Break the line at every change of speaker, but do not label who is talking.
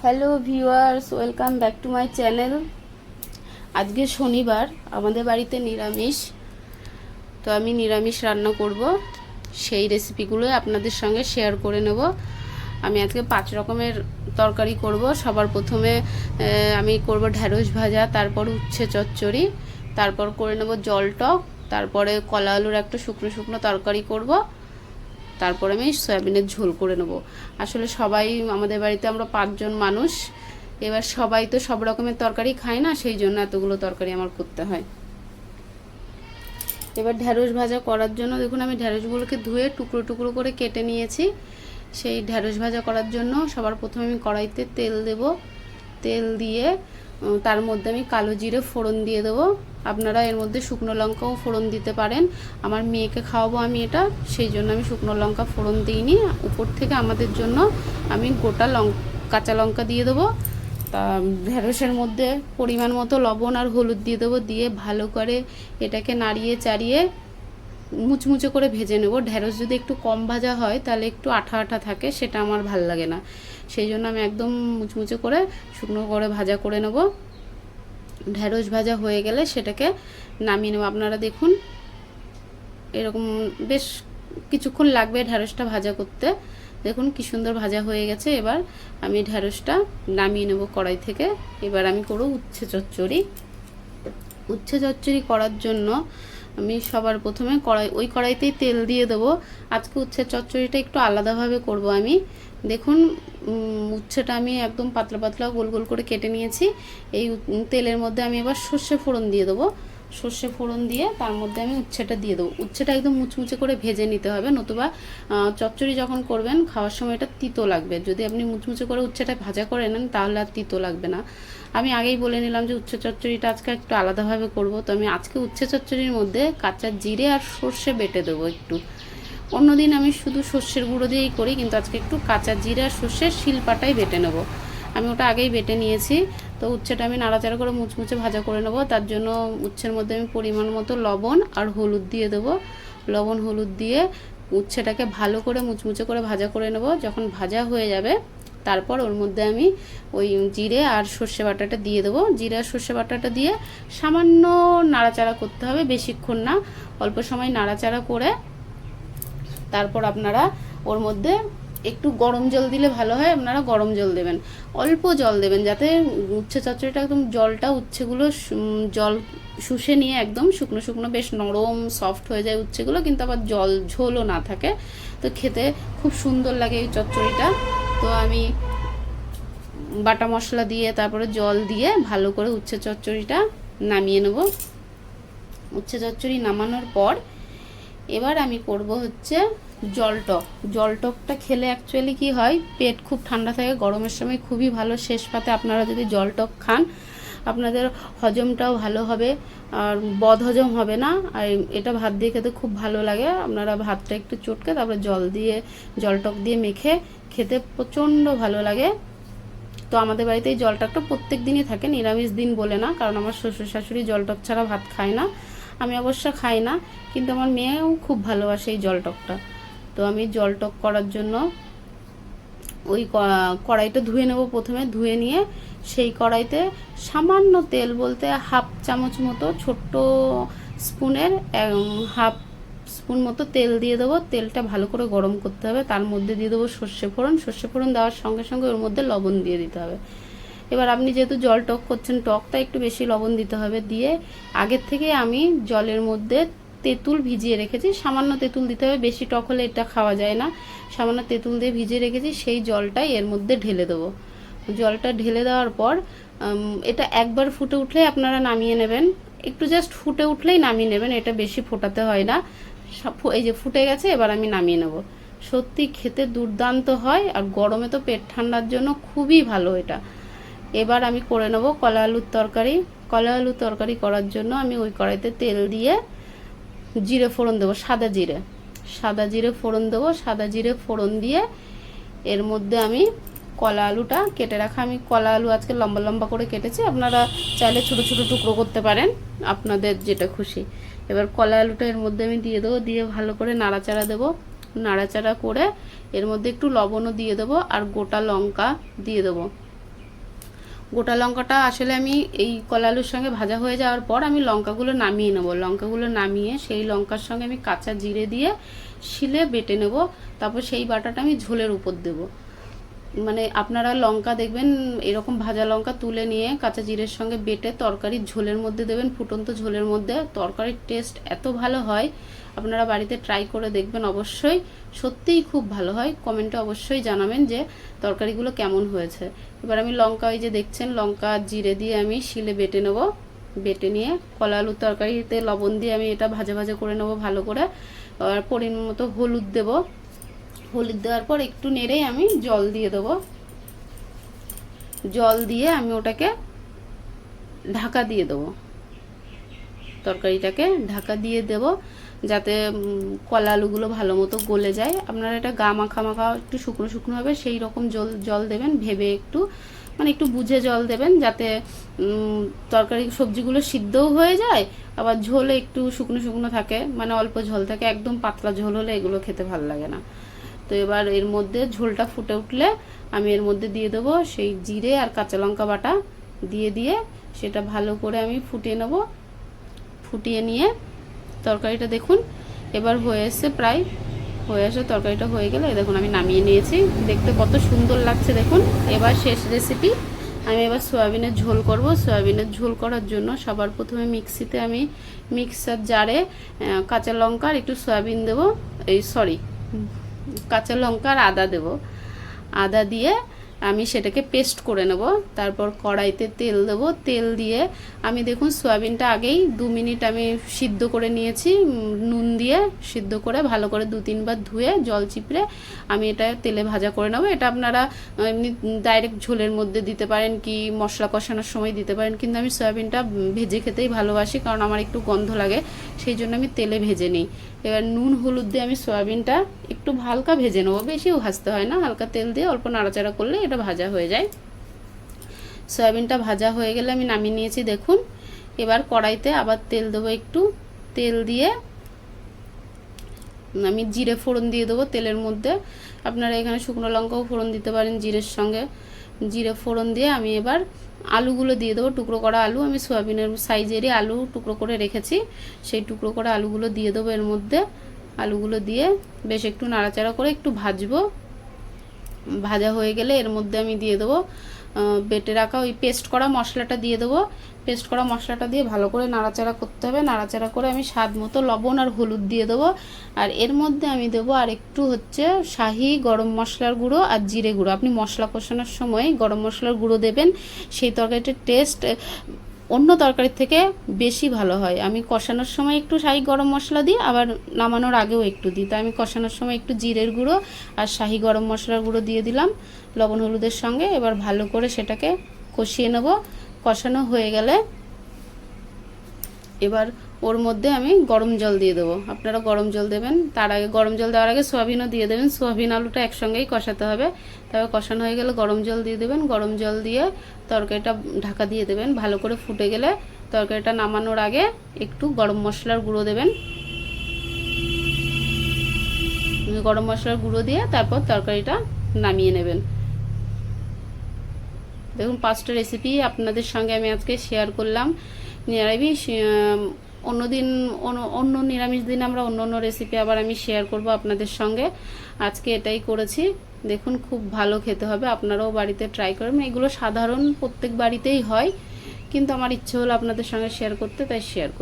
Hello viewers, welcome back to my channel. আজকে শনিবার, আমাদের বাড়িতে নিরামিষ। তো আমি নিরামিষ রান্না করব, সেই রেসিপিগুলো আপনাদের সঙ্গে শেয়ার করে নেব। আমি আজকে 5 রকমের তরকারি করব। সবার প্রথমে আমি করব ঢ্যাঁড়স ভাজা, তারপর উচ্ছে চচ্চড়ি, তারপর করে নেব জল টক, তারপরে কলা আলুর একটা শুকনো শুকনো তরকারি করব, তারপরে আমি সয়াবিনের ঝোল করে নেব। আসলে সবাই আমাদের বাড়িতে আমরা 5 জন মানুষ, এবার সবাই তো সব রকমের তরকারি খায় না, সেই জন্য এতগুলো তরকারি আমার করতে হয়। এবার ঢ্যাঁড়স ভাজা করার জন্য দেখুন আমি ঢ্যাঁড়সগুলোকে ধুয়ে টুকরো টুকরো করে কেটে নিয়েছি। সেই ঢ্যাঁড়স ভাজা করার জন্য সবার প্রথমে আমি কড়াইতে তেল দেব। তেল দিয়ে তার মধ্যে আমি কালো জিরে ফোড়ন দিয়ে দেবো। আপনারা এর মধ্যে শুকনো লঙ্কাও ফোড়ন দিতে পারেন। আমার মেয়েকে খাওয়াবো আমি এটা, সেই জন্য আমি শুকনো লঙ্কা ফোড়ন দিইনি। উপর থেকে আমাদের জন্য আমি গোটা কাঁচা লঙ্কা দিয়ে দেবো। তা ঢ্যাঁড়সের মধ্যে পরিমাণ মতো লবণ আর হলুদ দিয়ে দেবো। দিয়ে ভালো করে এটাকে নাড়িয়ে চাড়িয়ে মুচমুচে করে ভেজে নেব। ঢ্যাঁড়স যদি একটু কম ভাজা হয় তাহলে একটু আঠা আঠা থাকে, সেটা আমার ভাল লাগে না। সেই জন্য আমি একদম মুচমুচে করে শুকনো করে ভাজা করে নেব। ঢ্যাঁড়স ভাজা হয়ে গেলে সেটাকে নামিয়ে নেব। আপনারা দেখুন এরকম বেশ কিছুক্ষণ লাগবে ঢ্যাঁড়সটা ভাজা করতে। দেখুন কি সুন্দর ভাজা হয়ে গেছে। এবার আমি ঢ্যাঁড়সটা নামিয়ে নেব কড়াই থেকে। এবার আমি করব উচ্ছে চচ্চড়ি। উচ্ছে চচ্চড়ি করার জন্য আমি সবার প্রথমে ওই কড়াইতেই তেল দিয়ে দেবো। আজকে উচ্ছের চচ্চড়িটা একটু আলাদাভাবে করব আমি। দেখুন উচ্ছেটা আমি একদম পাতলা পাতলা গোল গোল করে কেটে নিয়েছি। এই তেলের মধ্যে আমি এবার সর্ষে ফোড়ন দিয়ে দেবো। সর্ষে ফোড়ন দিয়ে তার মধ্যে আমি উচ্ছেটা দিয়ে দেবো। উচ্ছেটা একদম মুচমুচে করে ভেজে নিতে হবে, নতুবা চচ্চড়ি যখন করবেন খাওয়ার সময় এটা তিতো লাগবে। যদি আপনি মুচমুচে করে উচ্ছেটা ভাজা করে নেন তাহলে আর তিতো লাগবে না। আমি আগেই বলে নিলাম যে উচ্ছে চচ্চড়িটা আজকে একটু আলাদাভাবে করব। তো আমি আজকে উচ্ছে চচ্চড়ির মধ্যে কাঁচা জিরে আর সর্ষে বেটে দেবো একটু। অন্যদিন আমি শুধু সর্ষের গুঁড়ো দিয়েই করি, কিন্তু আজকে একটু কাঁচা জিরে আর সর্ষের শিলপাটাই বেটে নেব। আমি ওটা আগেই বেটে নিয়েছি। তো উচ্ছেটা আমি নাড়াচাড়া করে মুচমুচে ভাজা করে নেব। তার জন্য উচ্ছের মধ্যে আমি পরিমাণ মতো লবণ আর হলুদ দিয়ে দেবো। লবণ হলুদ দিয়ে উচ্ছেটাকে ভালো করে মুচমুচে করে ভাজা করে নেব। যখন ভাজা হয়ে যাবে তারপর ওর মধ্যে আমি ওই জিরে আর সর্ষে বাটাটা দিয়ে দেবো। জিরে আর সর্ষে বাটাটা দিয়ে সামান্য নাড়াচাড়া করতে হবে, বেশিক্ষণ না, অল্প সময় নাড়াচাড়া করে তারপর আপনারা ওর মধ্যে একটু গরম জল দিলে ভালো হয়। আপনারা গরম জল দেবেন, অল্প জল দেবেন, যাতে উচ্ছে চচ্চড়িটা একদম জলটা উচ্ছেগুলো জল শুষে নিয়ে একদম শুকনো শুকনো বেশ নরম সফট হয়ে যায় উচ্ছেগুলো, কিন্তু আবার জল ঝোলও না থাকে। তো খেতে খুব সুন্দর লাগে এই চচ্চড়িটা। তো আমি বাটা মশলা দিয়ে তারপরে জল দিয়ে ভালো করে উচ্ছে চচ্চড়িটা নামিয়ে নেব। উচ্ছে চচ্চড়ি নামানোর পর এবার আমি করব হচ্ছে জলটক। জলটকটা খেলে অ্যাকচুয়ালি কি হয়, পেট খুব ঠান্ডা থাকে, গরমের সময় খুবই ভালো। শেষ পাতে আপনারা যদি জলটক খান আপনাদের হজমটাও ভালো হবে আর বদ হজম হবে না। আর এটা ভাত দিয়ে খেতে খুব ভালো লাগে। আপনারা ভাতটা একটু চটকে তারপরে জলটক দিয়ে মেখে খেতে প্রচণ্ড ভালো লাগে। তো আমাদের বাড়িতে এই জলটকটা প্রত্যেক দিনই থাকে, নিরামিষ দিন বলে না, কারণ আমার শ্বশুর শাশুড়ি জলটক ছাড়া ভাত খায় না। আমি অবশ্য খাই না, কিন্তু আমার মেয়েও খুব ভালোবাসে এই জলটকটা। তো আমি জলটক করার জন্য ওই কড়াইটা ধুয়ে নেব। প্রথমে ধুয়ে নিয়ে সেই কড়াইতে সামান্য তেল, বলতে হাফ চামচ মতো, ছোট্ট স্পুনের হাফ স্পুন মতো তেল দিয়ে দেবো। তেলটা ভালো করে গরম করতে হবে। তার মধ্যে দিয়ে দেবো সর্ষে ফোড়ন। সর্ষে ফোড়ন দেওয়ার সঙ্গে সঙ্গে ওর মধ্যে লবণ দিয়ে দিতে হবে। এবার আপনি যেহেতু জল টক করছেন, টকটা একটু বেশি লবণ দিতে হবে। দিয়ে আগের থেকে আমি জলের মধ্যে তেঁতুল ভিজিয়ে রেখেছি, সামান্য তেঁতুল দিতে হবে, বেশি টক হলে এটা খাওয়া যায় না। সামান্য তেঁতুল দিয়ে ভিজিয়ে রেখেছি, সেই জলটাই এর মধ্যে ঢেলে দেবো। জলটা ঢেলে দেওয়ার পর এটা একবার ফুটে উঠলেই আপনারা নামিয়ে নেবেন। একটু জাস্ট ফুটে উঠলেই নামিয়ে নেবেন, এটা বেশি ফোটাতে হয় না। এই যে ফুটে গেছে, এবার আমি নামিয়ে নেব। সত্যি খেতে দুর্দান্ত হয়, আর গরমে তো পেট ঠান্ডার জন্য খুবই ভালো এটা। এবার আমি করে নেব কলা আলুর তরকারি। কলা আলুর তরকারি করার জন্য আমি ওই কড়াইতে তেল দিয়ে জিরে ফোড়ন দেবো, সাদা জিরে ফোড়ন দেবো। সাদা জিরে ফোড়ন দিয়ে এর মধ্যে আমি কলা আলুটা কেটে রাখা, আমি কলা আলু আজকে লম্বা লম্বা করে কেটেছি, আপনারা চাইলে ছোটো ছোটো টুকরো করতে পারেন, আপনাদের যেটা খুশি। এবার কলা আলুটা এর মধ্যে আমি দিয়ে দেবো। দিয়ে ভালো করে নাড়াচাড়া দেবো। নাড়াচাড়া করে এর মধ্যে একটু লবণও দিয়ে দেবো আর গোটা লঙ্কা দিয়ে দেবো। গোটা লঙ্কাটা আসলে আমি এই কলা আলুর সঙ্গে ভাজা হয়ে যাওয়ার পর আমি লঙ্কাগুলো নামিয়ে নেব। লঙ্কাগুলো নামিয়ে সেই লঙ্কার সঙ্গে আমি কাঁচা জিরে দিয়ে শিলে বেটে নেব। তারপর সেই বাটাটা আমি ঝোলের উপর দেবো। মানে আপনারা লঙ্কা দেখবেন এরকম ভাজা লঙ্কা তুলে নিয়ে কাঁচা জিরের সঙ্গে বেটে তরকারির ঝোলের মধ্যে দেবেন, ফুটন্ত ঝোলের মধ্যে। তরকারির টেস্ট এত ভালো হয়, আপনারা বাড়িতে ট্রাই করে দেখবেন অবশ্যই, সত্যিই খুব ভালো হয়। কমেন্টে অবশ্যই জানাবেন যে তরকারিগুলো কেমন হয়েছে। এবার আমি লঙ্কা, ওই যে দেখছেন লঙ্কা জিরে দিয়ে আমি শিলে বেটে নেব। বেটে নিয়ে কলা আলুর তরকারিতে লবণ দিয়ে আমি এটা ভাজা ভাজা করে নেব ভালো করে। আর পরিমাণ মতো হলুদ দেবো। হলুদ দেওয়ার পর একটু নেড়ে আমি জল দিয়ে দেবো। জল দিয়ে আমি ওটাকে ঢাকা দিয়ে দেবো। তরকারিটাকে ঢাকা দিয়ে দেব যাতে কলা আলুগুলো ভালো মতো গলে যায়। আপনারা এটা গা মাখা মাখা একটু শুকনো শুকনো হবে সেই রকম জল দেবেন, ভেবে একটু মানে একটু বুঝে জল দেবেন, যাতে তরকারি সবজিগুলো সিদ্ধও হয়ে যায়, আবার ঝোলে একটু শুকনো শুকনো থাকে, মানে অল্প ঝোল থাকে। একদম পাতলা ঝোল হলে এগুলো খেতে ভালো লাগে না। তো এবার এর মধ্যে ঝোলটা ফুটে উঠলে আমি এর মধ্যে দিয়ে দেবো সেই জিরে আর কাঁচা লঙ্কা বাটা দিয়ে সেটা ভালো করে আমি ফুটিয়ে নেব। ফুটিয়ে নিয়ে তরকারিটা দেখুন এবার হয়ে এসছে, প্রায় হয়ে আসে। তরকারিটা হয়ে গেলে দেখুন আমি নামিয়ে নিয়েছি, দেখতে কত সুন্দর লাগছে দেখুন। এবার শেষ রেসিপি, আমি এবার সয়াবিনের ঝোল করব। সয়াবিনের ঝোল করার জন্য সবার প্রথমে মিক্সিতে আমি মিক্সার জারে কাঁচা লঙ্কা আর একটু সয়াবিন দেবো, কাঁচা লঙ্কা আর আদা দেব। আদা দিয়ে আমি সেটাকে পেস্ট করে নেব। তারপর কড়াইতে তেল দেব। তেল দিয়ে আমি দেখুন সয়াবিনটা আগেই 2 মিনিট আমি সিদ্ধ করে নিয়েছি, নুন দিয়ে সিদ্ধ করে ভালো করে 2-3 বার ধুয়ে জল চিপড়ে আমি এটা তেলে ভাজা করে নেব। এটা আপনারা এমনি ডাইরেক্ট ঝোলের মধ্যে দিতে পারেন কি মশলা কষানোর সময় দিতে পারেন, কিন্তু আমি সয়াবিনটা ভেজে খেতেই ভালোবাসি, কারণ আমার একটু গন্ধ লাগে, সেই জন্য আমি তেলে ভেজে নিই। এবার নুন হলুদ দিয়ে আমি সয়াবিনটা একটু হালকা ভেজে নেবো, বেশিও ভাজতে হয় না, হালকা তেল দিয়ে অল্প নাড়াচাড়া করলে এটা ভাজা হয়ে যায়। সয়াবিনটা ভাজা হয়ে গেলে আমি নামিয়ে নিয়েছি দেখুন। এবার কড়াইতে আবার তেল দেবো, একটু তেল দিয়ে আমি জিরে ফোড়ন দিয়ে দেবো তেলের মধ্যে। আপনারা এখানে শুকনো লঙ্কাও ফোড়ন দিতে পারেন জিরের সঙ্গে। জিরে ফোড়ন দিয়ে আমি এবার আলুগুলো দিয়ে দেবো, টুকরো করা আলু, আমি সয়াবিনের সাইজেরই আলু টুকরো করে রেখেছি, সেই টুকরো করা আলুগুলো দিয়ে দেবো এর মধ্যে। আলুগুলো দিয়ে বেশ একটু নাড়াচাড়া করে একটু ভাজবো। ভাজা হয়ে গেলে এর মধ্যে আমি দিয়ে দেবো বেটে রাখা ওই পেস্ট করা মশলাটা দিয়ে দেবো। পেস্ট করা মশলাটা দিয়ে ভালো করে নাড়াচাড়া করতে হবে। নাড়াচাড়া করে আমি স্বাদ মতো লবণ আর হলুদ দিয়ে দেবো। আর এর মধ্যে আমি দেবো আর একটু হচ্ছে শাহি গরম মশলার গুঁড়ো আর জিরে গুঁড়ো। আপনি মশলা কষানোর সময় গরম মশলার গুঁড়ো দেবেন, সেই তরকারিটার টেস্ট অন্য তরকারির থেকে বেশি ভালো হয়। আমি কষানোর সময় একটু শাহি গরম মশলা দিই, আবার নামানোর আগেও একটু দিই। তো আমি কষানোর সময় একটু জিরের গুঁড়ো আর শাহি গরম মশলার গুঁড়ো দিয়ে দিলাম লবণ হলুদের সঙ্গে। এবার ভালো করে সেটাকে কষিয়ে নেব। কষানো হয়ে গেলে এবার ওর মধ্যে আমি গরম জল দিয়ে দেবো। আপনারা গরম জল দেবেন, তার আগে গরম জল দেওয়ার আগে সোয়াবিনও দিয়ে দেবেন। সোয়াবিন আলুটা একসঙ্গেই কষাতে হবে। তবে কষানো হয়ে গেলে গরম জল দিয়ে দেবেন। গরম জল দিয়ে তরকারিটা ঢাকা দিয়ে দেবেন। ভালো করে ফুটে গেলে তরকারিটা নামানোর আগে একটু গরম মশলার গুঁড়ো দেবেন। গরম মশলার গুঁড়ো দিয়ে তারপর তরকারিটা নামিয়ে নেবেন। দেখুন 5টা রেসিপি আপনাদের সঙ্গে আমি আজকে শেয়ার করলাম। নিরামিষ অন্য নিরামিষ দিন আমরা অন্য রেসিপি আবার আমি শেয়ার করব আপনাদের সঙ্গে। আজকে এটাই করেছি। দেখুন খুব ভালো খেতে হবে, আপনারাও বাড়িতে ট্রাই করবেন। এগুলো সাধারণ প্রত্যেক বাড়িতেই হয়, কিন্তু আমার ইচ্ছে হলো আপনাদের সঙ্গে শেয়ার করতে, তাই শেয়ার করলাম।